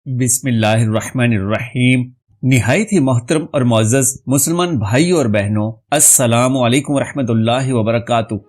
बिस्मिल्लाहिर्रहमानिर्रहीम। निहायत ही मोहतरम और मुअज़्ज़ज़ मुसलमान भाइयों और बहनों, अस्सलामु अलैकुम वरहमतुल्लाहि वबरकातुहू।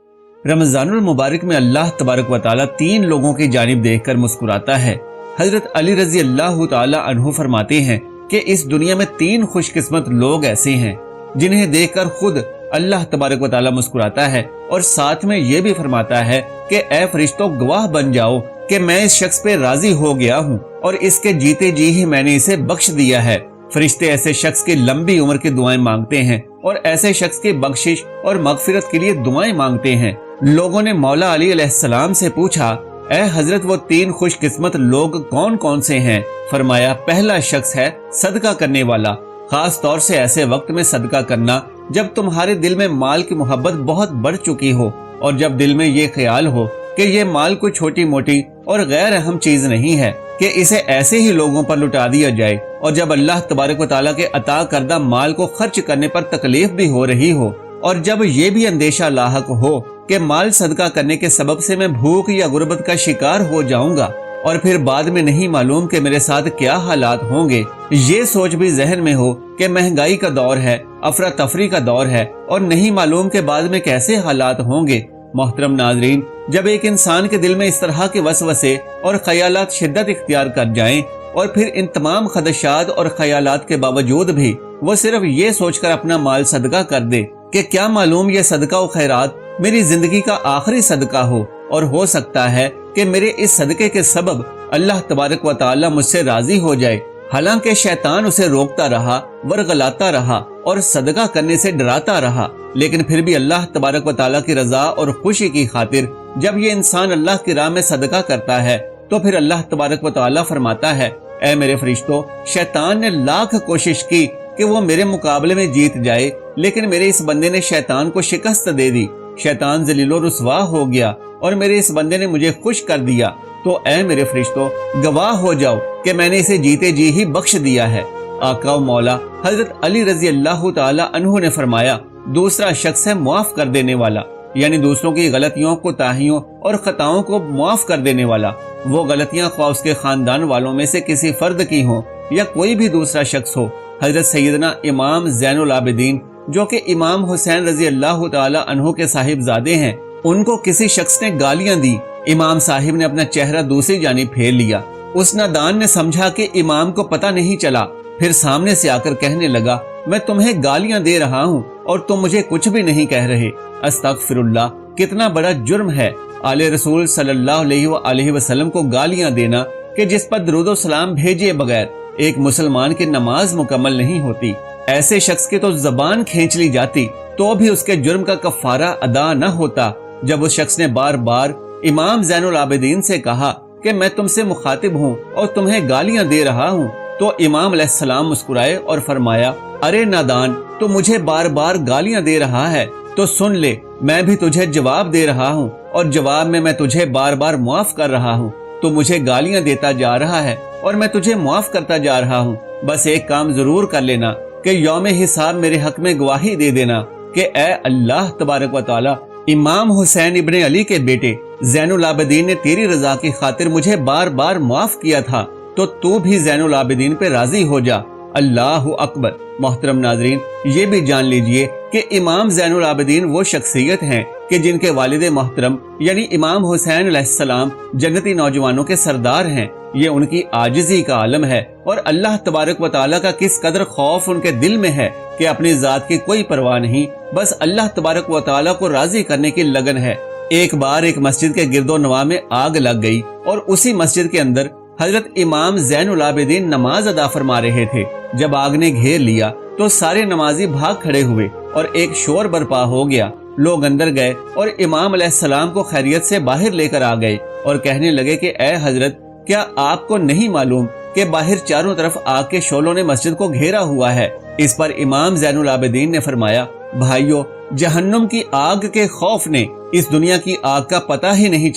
रमज़ानुल मुबारक में अल्लाह तबारक व तआला तीन लोगों की जानिब देखकर मुस्कुराता है। हजरत अली रज़ी अल्लाह तआला अन्हु फरमाते हैं कि इस दुनिया में तीन खुशकिस्मत लोग ऐसे हैं जिन्हें देखकर खुद अल्लाह तबारक व तआला मुस्कुराता है और साथ में ये भी फरमाता है कि ए फरिश्तों, गवाह बन जाओ कि मैं इस शख्स पे राजी हो गया हूँ और इसके जीते जी ही मैंने इसे बख्श दिया है। फरिश्ते ऐसे शख्स की लंबी उम्र की दुआएं मांगते हैं और ऐसे शख्स की बख्शिश और मगफिरत के लिए दुआएं मांगते हैं। लोगों ने मौला अली अलैहिस्सलाम से पूछा, ए हजरत, वो तीन खुशकिस्मत लोग कौन कौन से हैं? फरमाया, पहला शख्स है सदका करने वाला, खास तौर से ऐसे वक्त में सदका करना जब तुम्हारे दिल में माल की मोहब्बत बहुत बढ़ चुकी हो और जब दिल में ये ख्याल हो कि ये माल कोई छोटी मोटी और गैर अहम चीज नहीं है कि इसे ऐसे ही लोगों पर लुटा दिया जाए, और जब अल्लाह तबारक व तआला के अता करदा माल को खर्च करने पर तकलीफ भी हो रही हो, और जब ये भी अंदेशा लाहक हो कि माल सदका करने के सबब से मैं भूख या गुर्बत का शिकार हो जाऊंगा और फिर बाद में नहीं मालूम कि मेरे साथ क्या हालात होंगे। ये सोच भी जहन में हो कि महंगाई का दौर है, अफरा तफरी का दौर है और नहीं मालूम के बाद में कैसे हालात होंगे। मोहतरम नाजरीन, जब एक इंसान के दिल में इस तरह के वसवसे और ख्यालात शिद्दत इख्तियार कर जाएं और फिर इन तमाम खदशात और ख्यालात के बावजूद भी वो सिर्फ ये सोचकर अपना माल सदका कर दे कि क्या मालूम ये सदका व खैरात मेरी जिंदगी का आखिरी सदका हो और हो सकता है कि मेरे इस सदके के सबब अल्लाह तबारक व तआला मुझसे राजी हो जाए। हालांकि शैतान उसे रोकता रहा, वरगलाता रहा और सदका करने से डराता रहा, लेकिन फिर भी अल्लाह तबारक व तआला की रजा और खुशी की खातिर जब ये इंसान अल्लाह की राह में सदका करता है तो फिर अल्लाह तबारक व तआला फरमाता है, ऐ मेरे फरिश्तों, शैतान ने लाख कोशिश की कि वो मेरे मुकाबले में जीत जाए, लेकिन मेरे इस बंदे ने शैतान को शिकस्त दे दी। शैतान जलीलो रुसवा हो गया और मेरे इस बंदे ने मुझे खुश कर दिया। तो ऐ मेरे फरिश्तों, गवाह हो जाओ कि मैंने इसे जीते जी ही बख्श दिया है। आका व मौला हजरत अली रजी अल्लाह तआला अन्हु ने फरमाया, दूसरा शख्स है मुआफ कर देने वाला, यानी दूसरों की गलतियों, कोताहियों और खताओं को मुआफ कर देने वाला। वो गलतियां ख्वाह उसके खानदान वालों में से किसी फर्द की हो या कोई भी दूसरा शख्स हो। हजरत सैयदना इमाम ज़ैनुल आबिदीन, जो कि इमाम हुसैन रजी अल्लाह तआला अन्हु के साहिबजादे हैं, उनको किसी शख्स ने गालियां दी। इमाम साहिब ने अपना चेहरा दूसरी जानिब फेर लिया। उस नादान ने समझा कि इमाम को पता नहीं चला, फिर सामने से आकर कहने लगा, मैं तुम्हें गालियां दे रहा हूँ और तुम मुझे कुछ भी नहीं कह रहे। अस्तगफिरुल्लाह, कितना बड़ा जुर्म है आले रसूल सल्लल्लाहु अलैहि वसल्लम को गालियां देना कि जिस पर दुरूद सलाम भेजे बगैर एक मुसलमान की नमाज मुकम्मल नहीं होती। ऐसे शख्स की तो जबान खींच ली जाती तो भी उसके जुर्म का कफारा अदा न होता। जब उस शख्स ने बार बार इमाम ज़ैनुल आबिदीन से कहा कि मैं तुमसे मुखातिब हूँ और तुम्हें गालियां दे रहा हूँ, तो इमाम अलैहिस्सलाम मुस्कुराए और फरमाया, अरे नादान, तो मुझे बार बार गालियां दे रहा है तो सुन ले, मैं भी तुझे जवाब दे रहा हूँ और जवाब में मैं तुझे बार बार मुआफ कर रहा हूँ। तो मुझे गालियां देता जा रहा है और मैं तुझे मुआफ करता जा रहा हूँ। बस एक काम जरूर कर लेना कि यौमे हिसाब मेरे हक में गवाही दे देना कि ए अल्लाह तबारक व तआला, इमाम हुसैन इब्ने अली के बेटे ज़ैनुल आबिदीन ने तेरी रजा की खातिर मुझे बार बार माफ किया था, तो तू भी ज़ैनुल आबिदीन पे राजी हो जा। अल्लाह अकबर। मोहतरम नाजरीन, ये भी जान लीजिए कि इमाम ज़ैनुल आबिदीन वो शख्सियत हैं कि जिनके वालिद मोहतरम यानी इमाम हुसैन अलैहिस्सलाम जन्नती नौजवानों के सरदार हैं। ये उनकी आजिज़ी का आलम है और अल्लाह तबारक व तआला का किस कदर खौफ उनके दिल में है कि अपनी जात की कोई परवाह नहीं, बस अल्लाह तबारक व तआला को राजी करने की लगन है। एक बार एक मस्जिद के गिरदो नवा में आग लग गई और उसी मस्जिद के अंदर हजरत इमाम ज़ैनुल आबिदीन नमाज अदा फरमा रहे थे। जब आग ने घेर लिया तो सारे नमाजी भाग खड़े हुए और एक शोर बर्पा हो गया। लोग अंदर गए और इमाम अलैहिस्सलाम को खैरियत से बाहर लेकर आ गए और कहने लगे कि ए हजरत, क्या आपको नहीं मालूम कि बाहर चारों तरफ आग के शोलों ने मस्जिद को घेरा हुआ है? इस पर इमाम ज़ैनुल आबिदीन ने फरमाया, भाइयों, जहन्नुम की आग के खौफ ने इस दुनिया की आग का पता ही नहीं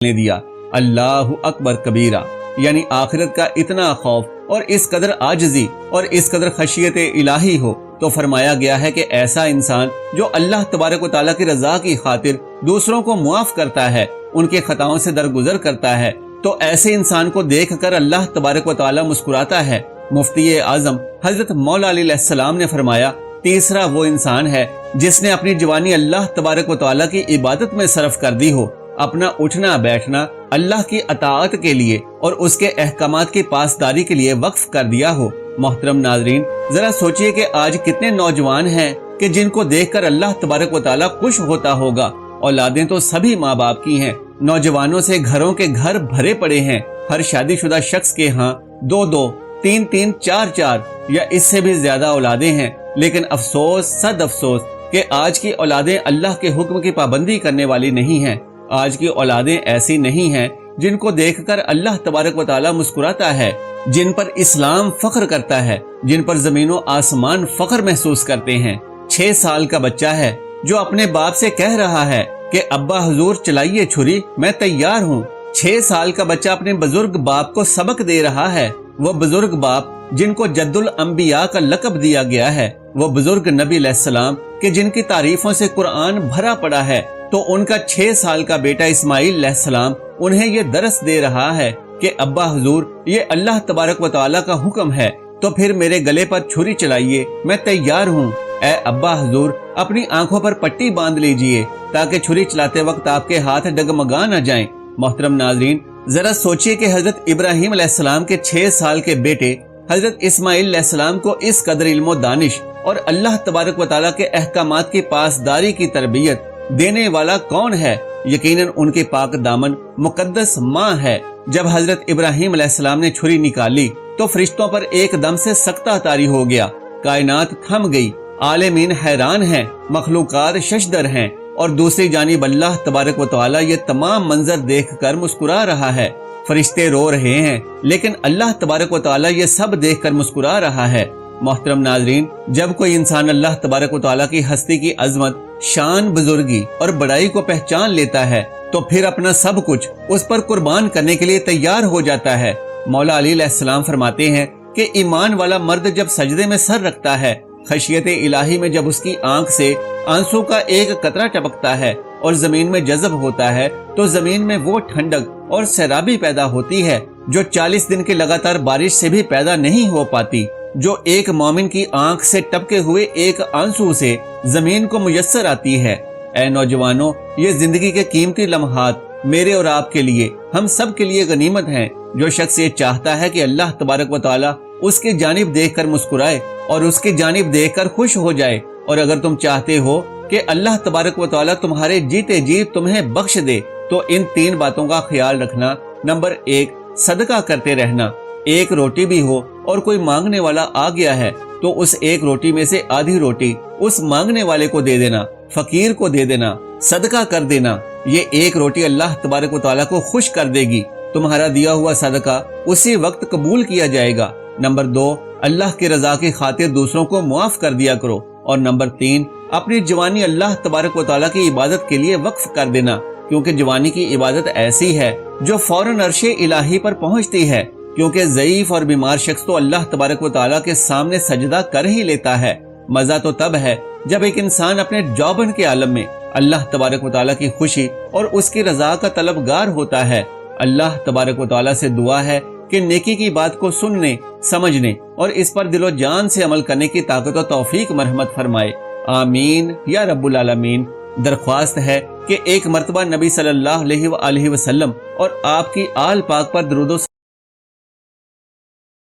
दिया। अल्लाहु अकबर कबीरा, यानी आखिरत का इतना खौफ और इस कदर आजिज़ी और इस कदर खशियत इलाही हो تو فرمایا گیا ہے کہ ایسا انسان جو اللہ تبارک و تعالیٰ کی رضا کی خاطر دوسروں کو معاف کرتا ہے، ان کے خطاؤں سے درگزر کرتا ہے، تو ایسے انسان کو دیکھ کر اللہ تبارک و تعالیٰ مسکراتا ہے۔ مفتی اعظم حضرت مولا علی علیہ السلام نے فرمایا، تیسرا وہ انسان ہے جس نے اپنی جوانی اللہ تبارک و تعالیٰ کی عبادت میں صرف کر دی ہو، اپنا اٹھنا بیٹھنا اللہ کی اطاعت کے لیے اور اس کے احکامات کی پاسداری کے لیے وقف کر دیا ہو۔ محترم ناظرین، ذرا سوچئے کہ آج کتنے نوجوان ہیں کہ جن کو دیکھ کر اللہ تبارک و تعالیٰ خوش ہوتا ہوگا۔ اولادیں تو سبھی ماں باپ کی ہیں، نوجوانوں سے گھروں کے گھر بھرے پڑے ہیں، ہر شادی شدہ شخص کے ہاں 2 3 4 یا اس سے بھی زیادہ اولادیں ہیں، لیکن افسوس صد افسوس کہ آج کی اولادیں اللہ کے حکم کی پابندی کرنے والی نہیں ہیں۔ آج کی اولادیں ایسی نہیں ہیں جن کو دیکھ کر اللہ تبارک و تعالیٰ مسکراتا ہے، جن پر اسلام فخر کرتا ہے، جن پر زمین و آسمان فخر محسوس کرتے ہیں۔ 6 سال کا بچہ ہے جو اپنے باپ سے کہہ رہا ہے کہ ابا حضور چلائیے چھری، میں تیار ہوں۔ 6 سال کا بچہ اپنے بزرگ باپ کو سبق دے رہا ہے، وہ بزرگ باپ جن کو جد الانبیاء کا لقب دیا گیا ہے، وہ بزرگ نبی علیہ السلام کہ جن کی تعریفوں سے قرآن بھرا پڑا ہے، تو ان کا 6 سال کا بیٹا اسماعیل علیہ السلام انہیں یہ درس دے رہا ہے کہ ابا حضور یہ اللہ تبارک و تعالیٰ کا حکم ہے، تو پھر میرے گلے پر چھری چلائیے، میں تیار ہوں۔ اے ابا حضور اپنی آنکھوں پر پٹی باندھ لیجئے تاکہ چھری چلاتے وقت آپ کے ہاتھ ڈگمگا نہ جائیں۔ محترم ناظرین، ذرا سوچئے کہ حضرت ابراہیم علیہ السلام کے 6 سال کے بیٹے حضرت اسماعیل علیہ السلام کو اس قدر علم و دانش اور اللہ تبارک و تعالیٰ کے احکامات کی پاسداری کی تربیت دینے والا کون ہے؟ یقیناً ان کے پاک دامن مقدس ماں ہے۔ جب حضرت ابراہیم علیہ السلام نے چھری نکالی تو فرشتوں پر ایک دم سے سکتہ طاری ہو گیا، کائنات تھم گئی، عالمین حیران ہیں، مخلوقات ششدر ہیں، اور دوسری جانب اللہ تبارک و تعالیٰ یہ تمام منظر دیکھ کر مسکرا رہا ہے۔ فرشتے رو رہے ہیں لیکن اللہ تبارک و تعالیٰ یہ سب دیکھ کر مسکرا رہا ہے۔ محترم ناظرین، جب کوئی انسان اللہ تبارک و تعالیٰ کی ہستی کی عظمت، شان، بزرگی اور بڑائی کو پہچان لیتا ہے تو پھر اپنا سب کچھ اس پر قربان کرنے کے لیے تیار ہو جاتا ہے۔ مولا علی علیہ السلام فرماتے ہیں کہ ایمان والا مرد جب سجدے میں سر رکھتا ہے، خشیت الہی میں جب اس کی آنکھ سے آنسو کا ایک قطرہ ٹپکتا ہے اور زمین میں جذب ہوتا ہے، تو زمین میں وہ ٹھنڈک اور سیرابی پیدا ہوتی ہے جو 40 دن کے لگاتار بارش سے بھی پیدا نہیں ہو پاتی، جو ایک مومن کی آنکھ سے ٹپکے ہوئے ایک آنسو سے زمین کو میسر آتی ہے۔ اے نوجوانوں، یہ زندگی کے قیمتی لمحات میرے اور آپ کے لیے، ہم سب کے لیے غنیمت ہیں۔ جو شخص یہ چاہتا ہے کہ اللہ تبارک و تعالیٰ اس کی جانب دیکھ کر مسکرائے اور اس کی جانب دیکھ کر خوش ہو جائے، اور اگر تم چاہتے ہو کہ اللہ تبارک و تعالیٰ تمہارے جیتے جی تمہیں بخش دے، تو ان 3 باتوں کا خیال رکھنا۔ نمبر 1، صدقہ کرتے رہنا۔ 1 روٹی بھی ہو اور کوئی مانگنے والا آ گیا ہے تو اس 1 روٹی میں سے آدھی روٹی اس مانگنے والے کو دے دینا، فقیر کو دے دینا، صدقہ کر دینا۔ یہ 1 روٹی اللہ تبارک و تعالیٰ کو خوش کر دے گی، تمہارا دیا ہوا صدقہ اسی وقت قبول کیا جائے گا۔ نمبر 2، اللہ کی رضا کی خاطر دوسروں کو معاف کر دیا کرو۔ اور نمبر 3، اپنی جوانی اللہ تبارک و تعالیٰ کی عبادت کے لیے وقف کر دینا، کیونکہ جوانی کی عبادت ایسی ہے جو فوراً عرش الہی پر پہنچتی ہے، کیونکہ ضعیف اور بیمار شخص تو اللہ تبارک و تعالیٰ کے سامنے سجدہ کر ہی لیتا ہے۔ مزہ تو تب ہے جب ایک انسان اپنے جوبن کے عالم میں اللہ تبارک و تعالیٰ کی خوشی اور اس کی رضا کا طلبگار ہوتا ہے۔ اللہ تبارک و تعالیٰ سے دعا ہے کہ نیکی کی بات کو سننے، سمجھنے اور اس پر دل و جان سے عمل کرنے کی طاقت و توفیق مرحمت فرمائے، آمین یا رب العالمین۔ درخواست ہے کہ ایک مرتبہ نبی صلی اللہ علیہ وآلہ وسلم اور آپ کی آل پاک پر درود و